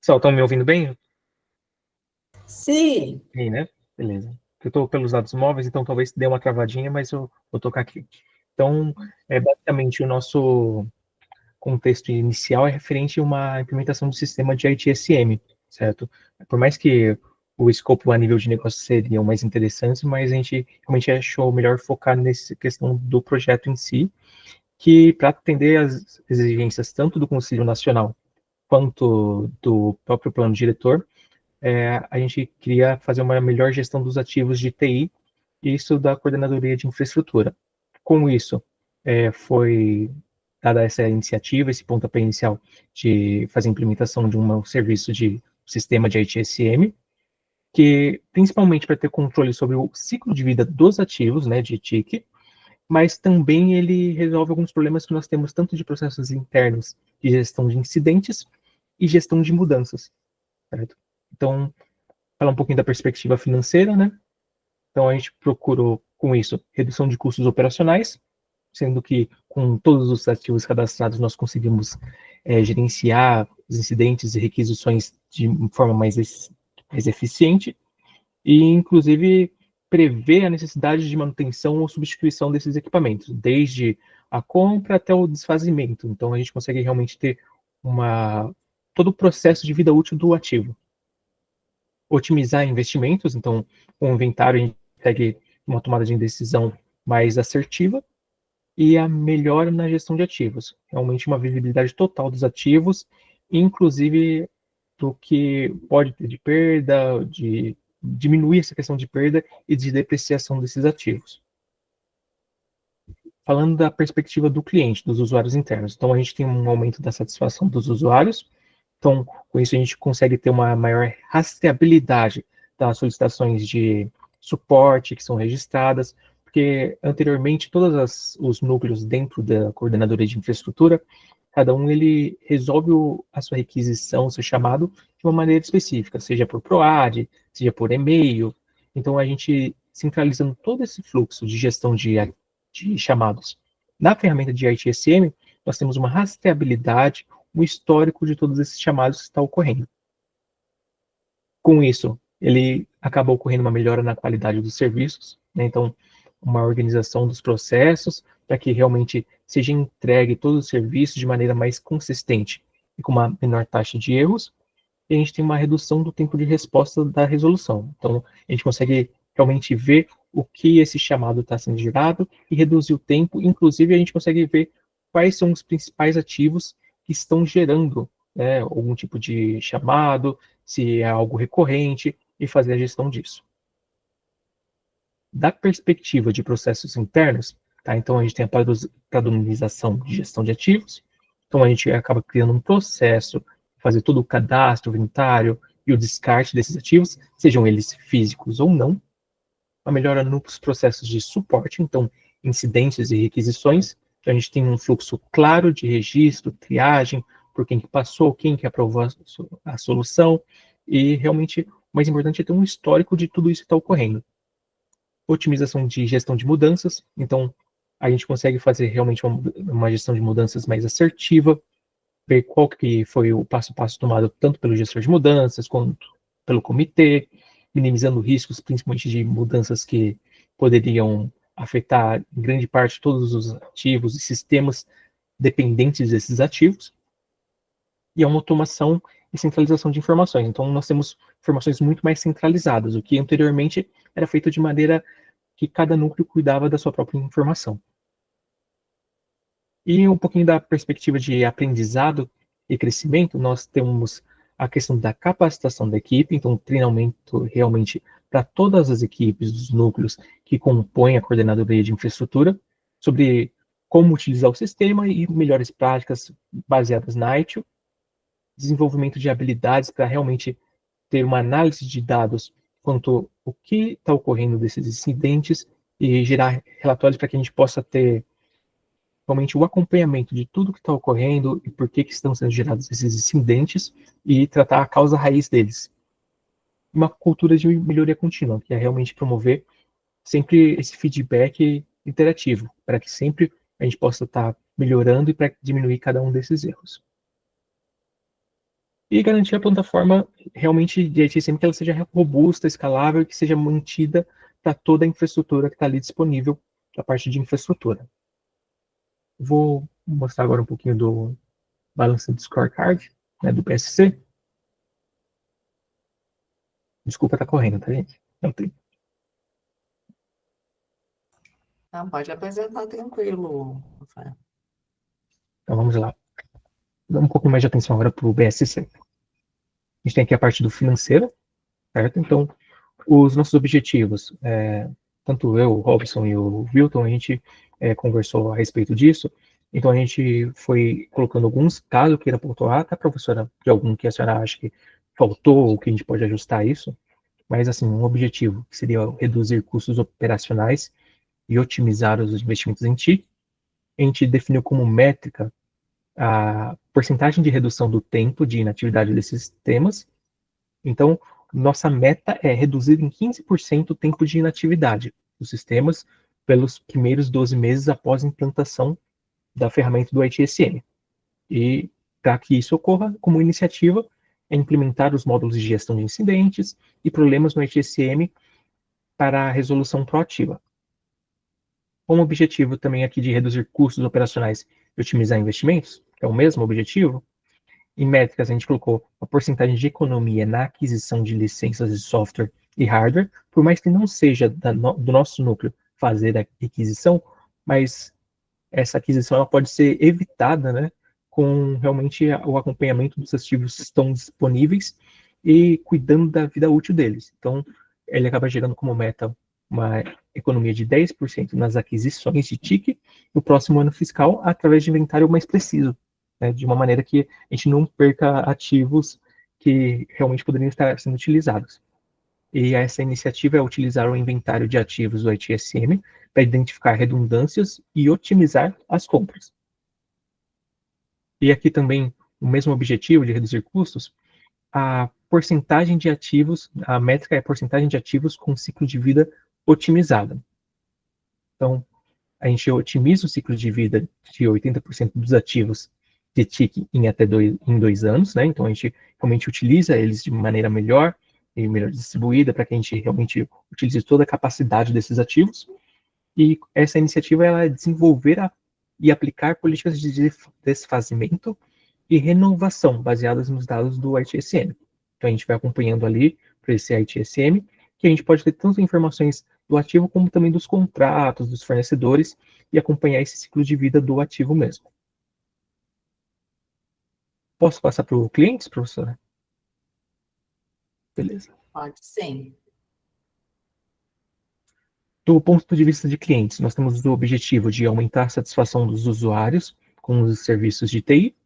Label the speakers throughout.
Speaker 1: Pessoal, estão me ouvindo bem?
Speaker 2: Sim,
Speaker 1: Sim, né? Beleza. Eu estou pelos dados móveis, então talvez dê uma travadinha, mas eu vou tocar aqui. Então, basicamente, o nosso contexto inicial é referente a uma implementação do sistema de ITSM, certo? Por mais que o escopo a nível de negócio seria o mais interessante, mas a gente realmente achou melhor focar nessa questão do projeto em si, que para atender as exigências tanto do Conselho Nacional quanto do próprio plano diretor, a gente queria fazer uma melhor gestão dos ativos de TI, e isso da coordenadoria de infraestrutura. Com isso, foi dada essa iniciativa, esse pontapé inicial de fazer a implementação de um serviço de sistema de ITSM, que principalmente para ter controle sobre o ciclo de vida dos ativos, né, de TIC, mas também ele resolve alguns problemas que nós temos tanto de processos internos de gestão de incidentes e gestão de mudanças, certo? Então, falar um pouquinho da perspectiva financeira, né? Então, a gente procurou, com isso, redução de custos operacionais, sendo que com todos os ativos cadastrados nós conseguimos gerenciar os incidentes e requisições de forma mais eficiente e, inclusive, prever a necessidade de manutenção ou substituição desses equipamentos, desde a compra até o desfazimento. Então, a gente consegue realmente ter todo o processo de vida útil do ativo. Otimizar investimentos, então, com o inventário a gente consegue uma tomada de decisão mais assertiva e a melhora na gestão de ativos. Realmente uma visibilidade total dos ativos, inclusive do que pode ter de perda, de diminuir essa questão de perda e de depreciação desses ativos. Falando da perspectiva do cliente, dos usuários internos. Então, a gente tem um aumento da satisfação dos usuários. Então, com isso, a gente consegue ter uma maior rastreabilidade das solicitações de suporte que são registradas, porque anteriormente todos os núcleos dentro da coordenadoria de infraestrutura, cada um ele resolve a sua requisição, o seu chamado de uma maneira específica, seja por PROAD, seja por e-mail. Então, a gente centralizando todo esse fluxo de gestão de chamados na ferramenta de ITSM, nós temos uma rastreabilidade, um histórico de todos esses chamados que está ocorrendo. Com isso, ele acaba ocorrendo uma melhora na qualidade dos serviços, né? Então, uma organização dos processos para que realmente seja entregue todo o serviço de maneira mais consistente e com uma menor taxa de erros, e a gente tem uma redução do tempo de resposta da resolução. Então, a gente consegue realmente ver o que esse chamado está sendo gerado e reduzir o tempo. Inclusive, a gente consegue ver quais são os principais ativos que estão gerando, né, algum tipo de chamado, se é algo recorrente, e fazer a gestão disso. Da perspectiva de processos internos, tá? Então a gente tem a padronização de gestão de ativos, então a gente acaba criando um processo, fazer todo o cadastro, o inventário e o descarte desses ativos, sejam eles físicos ou não, a melhora nos processos de suporte, então incidentes e requisições, então a gente tem um fluxo claro de registro, triagem, por quem que passou, quem que aprovou a solução, e realmente o mais importante é ter um histórico de tudo isso que está ocorrendo. Otimização de gestão de mudanças, então a gente consegue fazer realmente uma gestão de mudanças mais assertiva, ver qual que foi o passo a passo tomado tanto pelo gestor de mudanças quanto pelo comitê, minimizando riscos, principalmente de mudanças que poderiam afetar em grande parte todos os ativos e sistemas dependentes desses ativos, e a uma automação e centralização de informações. Então, nós temos informações muito mais centralizadas, o que anteriormente era feito de maneira que cada núcleo cuidava da sua própria informação. E um pouquinho da perspectiva de aprendizado e crescimento, nós temos a questão da capacitação da equipe, então treinamento realmente para todas as equipes dos núcleos que compõem a coordenadoria de infraestrutura, sobre como utilizar o sistema e melhores práticas baseadas na ITIL, desenvolvimento de habilidades para realmente ter uma análise de dados quanto o que está ocorrendo desses incidentes e gerar relatórios para que a gente possa ter realmente o acompanhamento de tudo que está ocorrendo e por que estão sendo gerados esses incidentes e tratar a causa raiz deles. Uma cultura de melhoria contínua, que é realmente promover sempre esse feedback interativo, para que sempre a gente possa estar melhorando e para diminuir cada um desses erros. e garantir a plataforma realmente de ITSM que ela seja robusta, escalável e que seja mantida para toda a infraestrutura que está ali disponível da parte de infraestrutura. Vou mostrar agora um pouquinho do Balanced Scorecard, né, do PSC. Desculpa estar correndo, tá, gente? Não tem.
Speaker 2: Não, pode apresentar tranquilo, Rafael.
Speaker 1: Então vamos lá. Dá um pouquinho mais de atenção agora para o BSC. A gente tem aqui a parte do financeiro, certo? Então, os nossos objetivos, tanto eu, o Robson e o Wilton, a gente conversou a respeito disso. Então, a gente foi colocando alguns, caso queira pontuar, até a professora, de algum que a senhora acha que faltou ou que a gente pode ajustar isso. Mas, assim, um objetivo que seria reduzir custos operacionais e otimizar os investimentos em TI. A gente definiu como métrica a porcentagem de redução do tempo de inatividade desses sistemas. Então, nossa meta é reduzir em 15% o tempo de inatividade dos sistemas pelos primeiros 12 meses após a implantação da ferramenta do ITSM. E para que isso ocorra, como iniciativa, é implementar os módulos de gestão de incidentes e problemas no ITSM para a resolução proativa. Com o objetivo também aqui de reduzir custos operacionais e otimizar investimentos, que é o mesmo objetivo, em métricas, a gente colocou a porcentagem de economia na aquisição de licenças de software e hardware, por mais que não seja do nosso núcleo fazer a aquisição, mas essa aquisição ela pode ser evitada, né, com realmente o acompanhamento dos ativos que estão disponíveis e cuidando da vida útil deles. Então, ele acaba gerando como meta uma economia de 10% nas aquisições de TIC no próximo ano fiscal, através de inventário mais preciso, né, de uma maneira que a gente não perca ativos que realmente poderiam estar sendo utilizados. E essa iniciativa é utilizar o inventário de ativos do ITSM para identificar redundâncias e otimizar as compras. E aqui também o mesmo objetivo de reduzir custos, a porcentagem de ativos, a métrica é a porcentagem de ativos com ciclo de vida otimizada. Então, a gente otimiza o ciclo de vida de 80% dos ativos de TIC em até 2 anos, né? Então, a gente realmente utiliza eles de maneira melhor e melhor distribuída para que a gente realmente utilize toda a capacidade desses ativos. E essa iniciativa ela é desenvolver e aplicar políticas de desfazimento e renovação baseadas nos dados do ITSM. Então, a gente vai acompanhando ali para esse ITSM, que a gente pode ter tanto informações do ativo como também dos contratos, dos fornecedores, e acompanhar esse ciclo de vida do ativo mesmo. Posso passar para o clientes, professora? Beleza.
Speaker 2: Pode sim.
Speaker 1: Do ponto de vista de clientes, nós temos o objetivo de aumentar a satisfação dos usuários com os serviços de TI,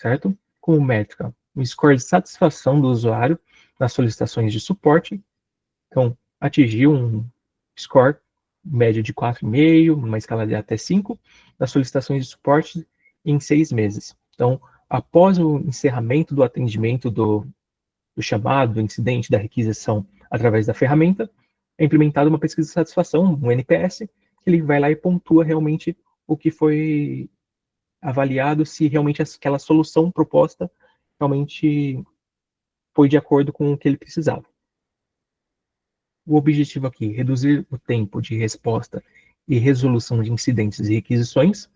Speaker 1: certo? Como métrica, o score de satisfação do usuário nas solicitações de suporte. Então, atingir um score médio de 4,5, uma escala de até 5, nas solicitações de suporte em 6 meses. Então, após o encerramento do atendimento do chamado, do incidente, da requisição através da ferramenta, é implementada uma pesquisa de satisfação, um NPS, que ele vai lá e pontua realmente o que foi avaliado, se realmente aquela solução proposta realmente foi de acordo com o que ele precisava. O objetivo aqui, reduzir o tempo de resposta e resolução de incidentes e requisições.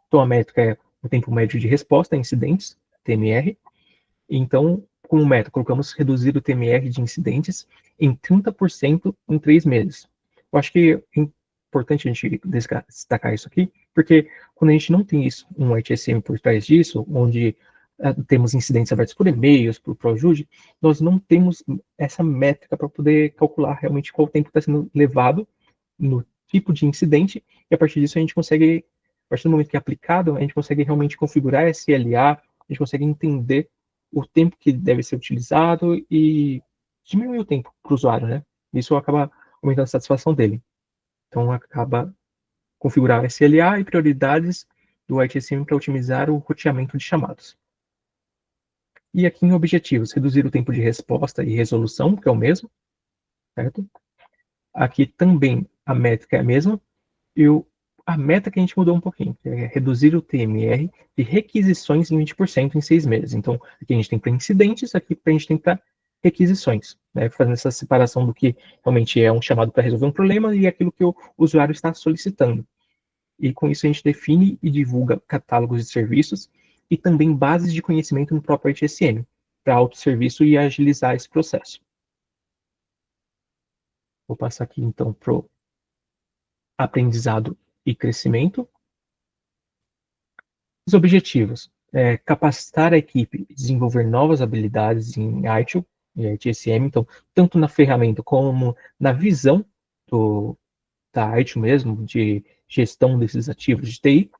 Speaker 1: Então, a métrica é o tempo médio de resposta a incidentes, TMR. Então, como meta, colocamos reduzir o TMR de incidentes em 30% em 3 meses. Eu acho que é importante a gente destacar isso aqui, porque quando a gente não tem isso, um ITSM por trás disso, onde temos incidentes abertos por e-mails, por ProJude, nós não temos essa métrica para poder calcular realmente qual tempo está sendo levado no tipo de incidente, e a partir disso a gente consegue, a partir do momento que é aplicado, a gente consegue realmente configurar SLA, a gente consegue entender o tempo que deve ser utilizado e diminuir o tempo para o usuário, né? Isso acaba aumentando a satisfação dele. Então, acaba configurar SLA e prioridades do ITSM para otimizar o roteamento de chamados. E aqui em objetivos, reduzir o tempo de resposta e resolução, que é o mesmo, certo? Aqui também a métrica é a mesma, e a meta que a gente mudou um pouquinho, que é reduzir o TMR de requisições em 20% em 6 meses. Então, aqui a gente tem para incidentes, aqui a gente tem para requisições, né? Fazendo essa separação do que realmente é um chamado para resolver um problema e aquilo que o usuário está solicitando. E com isso a gente define e divulga catálogos de serviços e também bases de conhecimento no próprio ITSM, para autosserviço e agilizar esse processo. Vou passar aqui então para o aprendizado e crescimento. Os objetivos: capacitar a equipe a desenvolver novas habilidades em ITIL e ITSM, então, tanto na ferramenta como na visão da ITIL mesmo, de gestão desses ativos de TI.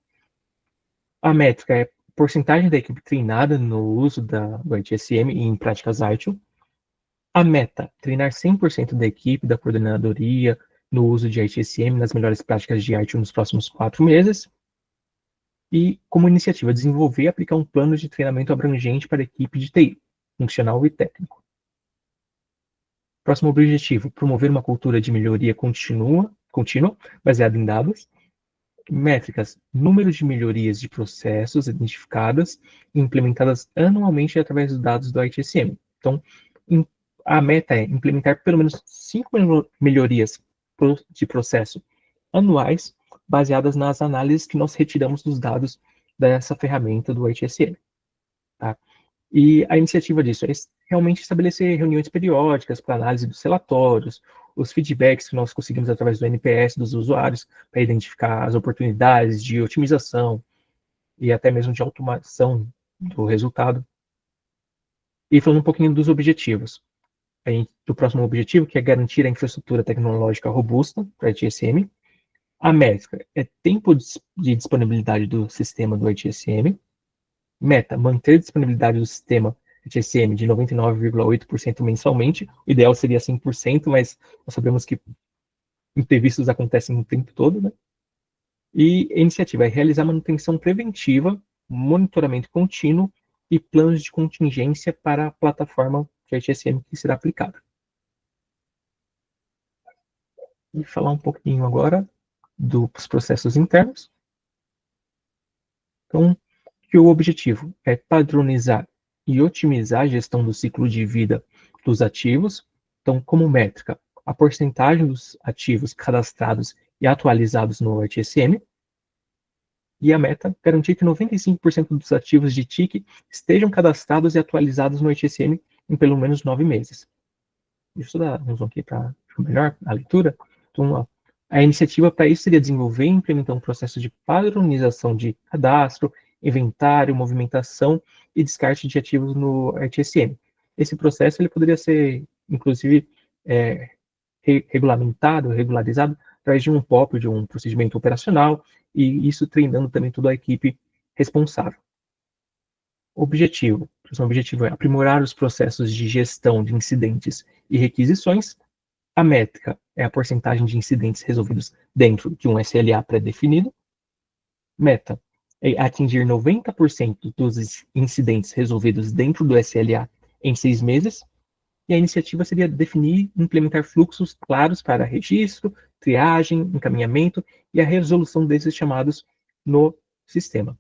Speaker 1: A métrica é porcentagem da equipe treinada no uso do ITSM e em práticas ITIL. A meta: treinar 100% da equipe, da coordenadoria, no uso de ITSM, nas melhores práticas de ITIL nos próximos 4 meses. E, como iniciativa, desenvolver e aplicar um plano de treinamento abrangente para a equipe de TI, funcional e técnico. Próximo objetivo: promover uma cultura de melhoria contínua, baseada em dados. Métricas: número de melhorias de processos identificadas e implementadas anualmente através dos dados do ITSM. Então, a meta é implementar pelo menos 5 melhorias de processo anuais, baseadas nas análises que nós retiramos dos dados dessa ferramenta do ITSM. Tá? E a iniciativa disso é realmente estabelecer reuniões periódicas para análise dos relatórios, os feedbacks que nós conseguimos através do NPS dos usuários, para identificar as oportunidades de otimização e até mesmo de automação do resultado. E falando um pouquinho dos objetivos. Do próximo objetivo, que é garantir a infraestrutura tecnológica robusta para a ITSM. A métrica é tempo de disponibilidade do sistema do ITSM. Meta: manter a disponibilidade do sistema ITSM de 99,8% mensalmente. O ideal seria 100%, mas nós sabemos que imprevistos acontecem o tempo todo, né? E a iniciativa é realizar manutenção preventiva, monitoramento contínuo e planos de contingência para a plataforma de ITSM que será aplicada. E falar um pouquinho agora dos processos internos. Então, que o objetivo é padronizar e otimizar a gestão do ciclo de vida dos ativos. Então, como métrica, a porcentagem dos ativos cadastrados e atualizados no ITSM. E a meta: garantir que 95% dos ativos de TIC estejam cadastrados e atualizados no ITSM em pelo menos 9 meses. Deixa eu dar um zoom aqui para melhor a leitura. Então, a iniciativa para isso seria desenvolver e implementar um processo de padronização de cadastro, inventário, movimentação e descarte de ativos no ITSM. Esse processo ele poderia ser, inclusive, regulamentado, regularizado, através de um POP, de um procedimento operacional, e isso treinando também toda a equipe responsável. O próximo objetivo é aprimorar os processos de gestão de incidentes e requisições. A métrica é a porcentagem de incidentes resolvidos dentro de um SLA pré-definido. Meta é atingir 90% dos incidentes resolvidos dentro do SLA em 6 meses. E a iniciativa seria definir e implementar fluxos claros para registro, triagem, encaminhamento e a resolução desses chamados no sistema.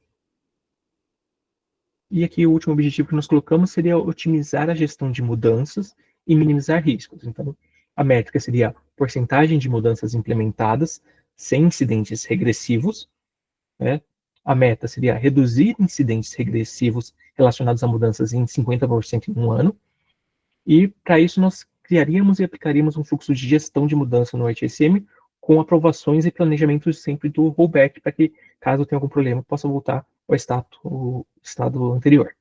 Speaker 1: E aqui o último objetivo que nós colocamos seria otimizar a gestão de mudanças e minimizar riscos. Então, a métrica seria a porcentagem de mudanças implementadas sem incidentes regressivos, né? A meta seria reduzir incidentes regressivos relacionados a mudanças em 50% em um ano. E, para isso, nós criaríamos e aplicaríamos um fluxo de gestão de mudança no ITSM com aprovações e planejamentos sempre do rollback, para que, caso tenha algum problema, possa voltar ao estado anterior.